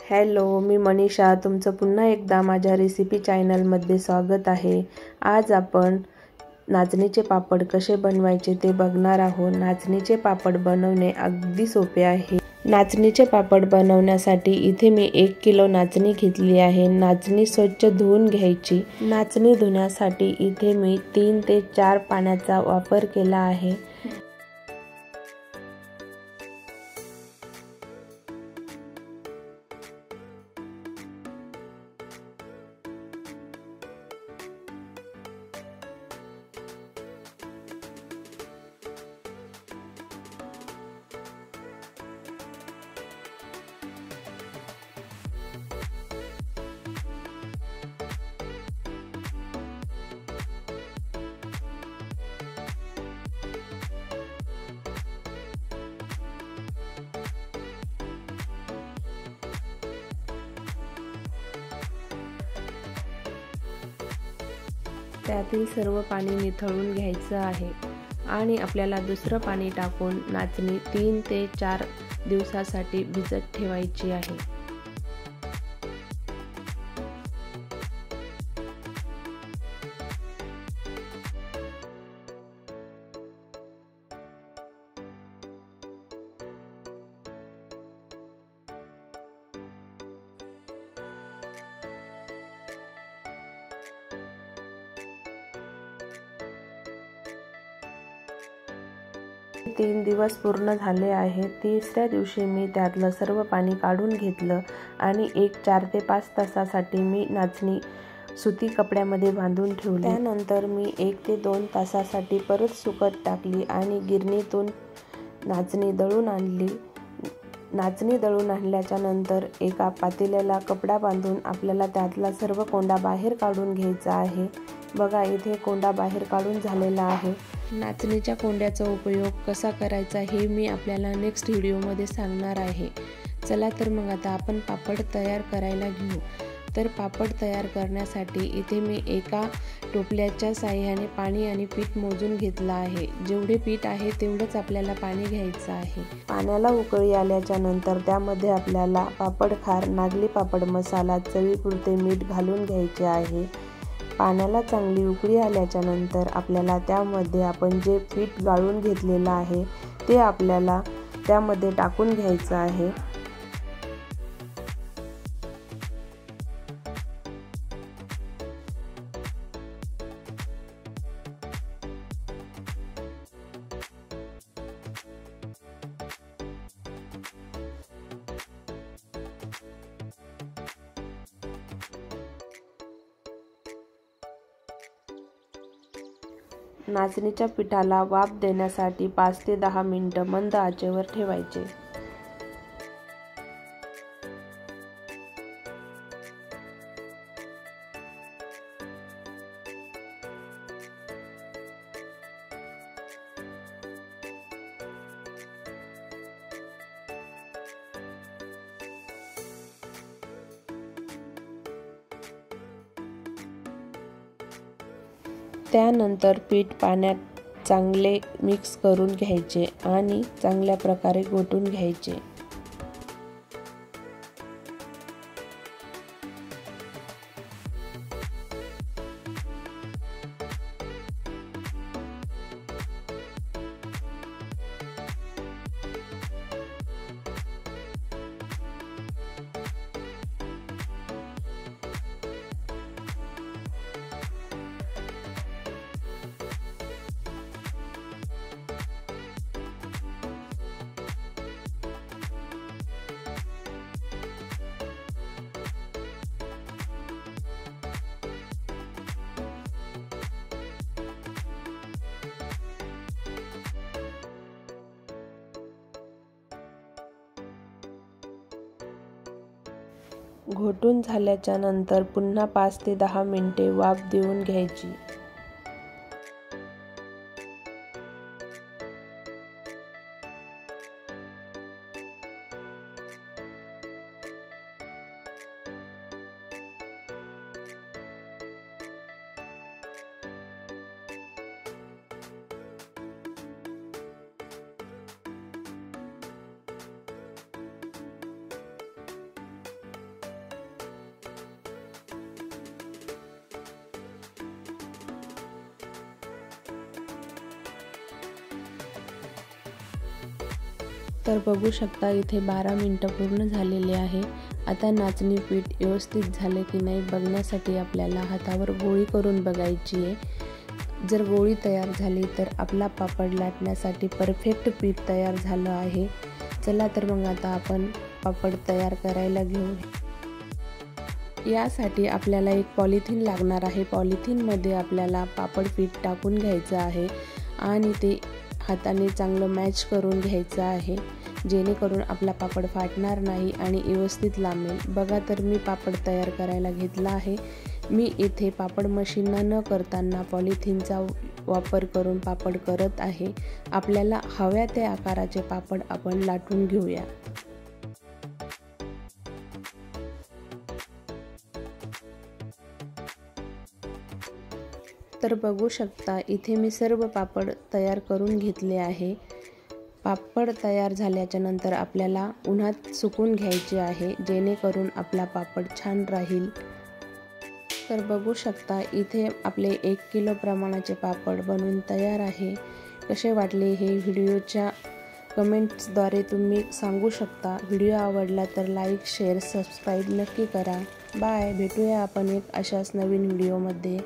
Hello, मी मनीषा. तुमचं पुन्हा एकदा माझ्या रेसिपी चॅनलमध्ये स्वागत आहे. आज आपण नाचणीचे पापड कसे बनवायचे ते बघणार आहोत. नाचणीचे पापड बनवणे अगदी सोपे आहे. नाचणीचे पापड बनवण्यासाठी इथे मी 1 किलो नाचणी घेतली आहे. नाचणी स्वच्छ धुवून घ्यायची. नाचणी धुण्यासाठी इथे मी 3 ते 4 पाण्याचा वापर केला आहे. त्यातील सर्व पाणी निथळून घ्यायचं आहे आणि आपल्याला दुसरं पाणी टाकून नाचणी 3 ते 4 दिवसासाठी भिजत ठेवायची आहे. तीन दिवस पूर्ण झाले आहेत. तिसऱ्या दिवशी मी त्यातलं सर्व पाणी काढून घेतलं आणि 4 ते 5 तासासाठी मी नाचणी सुती कपड्यामध्ये बांधून ठेवली. त्यानंतर मी 1 ते 2 तासासाठी परत सुकत टाकली आणि गिरणीतून नाचणी दळून आणली. नाचणी दळून आणल्याच्या नंतर एका पातेल्याला कपडा बांधून आपल्याला त्यातला सर्व कोंडा बाहेर काढून घ्यायचा आहे. बघा, इथे कोंडा बाहेर काढून झालेला आहे. नाचणीच्या कोंड्याचा उपयोग कसा करायचा हे मी आपल्याला नेक्स्ट व्हिडिओमध्ये सांगणार आहे. चला तर मग आता आपण पापड तयार करायला घेऊ. तर पापड तयार करण्यासाठी इथे मी एका टोपल्याच्या साहाय्याने पाणी आणि पीठ मोजून घेतलं आहे. जेवढे पीठ आहे तेवढंच आपल्याला पाणी घ्यायचं आहे. पाण्याला उकळी आल्याच्या नंतर त्यामध्ये आपल्याला पापड खार, नागली पापड मसाला, चवीपुरते मीठ घालून घ्यायचे आहे. पाण्याला चांगली उकळी आल्याच्या नंतर आपल्याला त्यामध्ये आपण जे पीठ गाळून घेतलेलं आहे ते आपल्याला त्यामध्ये टाकून घ्यायचं आहे. नाचणीच्या पिठाला वाफ देण्यासाठी 5 ते 10 मिनिटं मंद आचेवर ठेवायचे. त्यानंतर पीठ पाण्यात चांगले मिक्स करून घ्यायचे आणि चांगल्या प्रकारे घोटून घ्यायचे. घोटून झाल्याच्या नंतर पुन्हा 5 ते 10 मिनिटे वाफ देऊन घ्यायची. तर बघू शकता इथे 12 मिनिटं पूर्ण झालेले आहे। आता नाचणी पीठ व्यवस्थित झाले की नाही बघण्यासाठी आपल्याला हातावर गोळी करून बघायची आहे। जर गोळी तयार झाली तर आपला पापड लाटण्यासाठी परफेक्ट पीठ तयार झालं आहे। चला तर मग आता आपण पापड तयार करायला घेऊ। यासाठी आपल्याला एक पॉलिथिन लागणार आहे। पॉलिथिनमध्ये आपल्याला पापड पीठ टाकून घ्यायचं आहे आणि ते हाताने चांगलं मॅच करून घ्यायचं आहे, जेणेकरून आपला पापड फाटणार नाही आणि व्यवस्थित लांबेल। बघा तर मी पापड तयार करायला घेतला आहे। मी इथे पापड मशीनला न करताना पॉलिथिनचा वापर करून पापड करत आहे। आपल्याला हव्या त्या आकाराचे पापड आपण लाटून घेऊया। तर बघू शकता इथे मी सर्व पापड तयार करून घेतले आहे। पापड तयार झाल्याच्या नंतर आपल्याला उन्हात सुकून घ्यायचे आहे, जेणेकरून आपला पापड छान राहील। तर बघू शकता इथे आपले 1 किलो प्रमाणाचे पापड बनवून तयार आहे। कसे वाटले हे व्हिडिओच्या कमेंट्सद्वारे तुम्ही सांगू शकता। व्हिडिओ आवडला तर लाईक, शेअर, सबस्क्राईब नक्की करा। बाय, भेटूया आपण एक अशाच नवीन व्हिडिओमध्ये।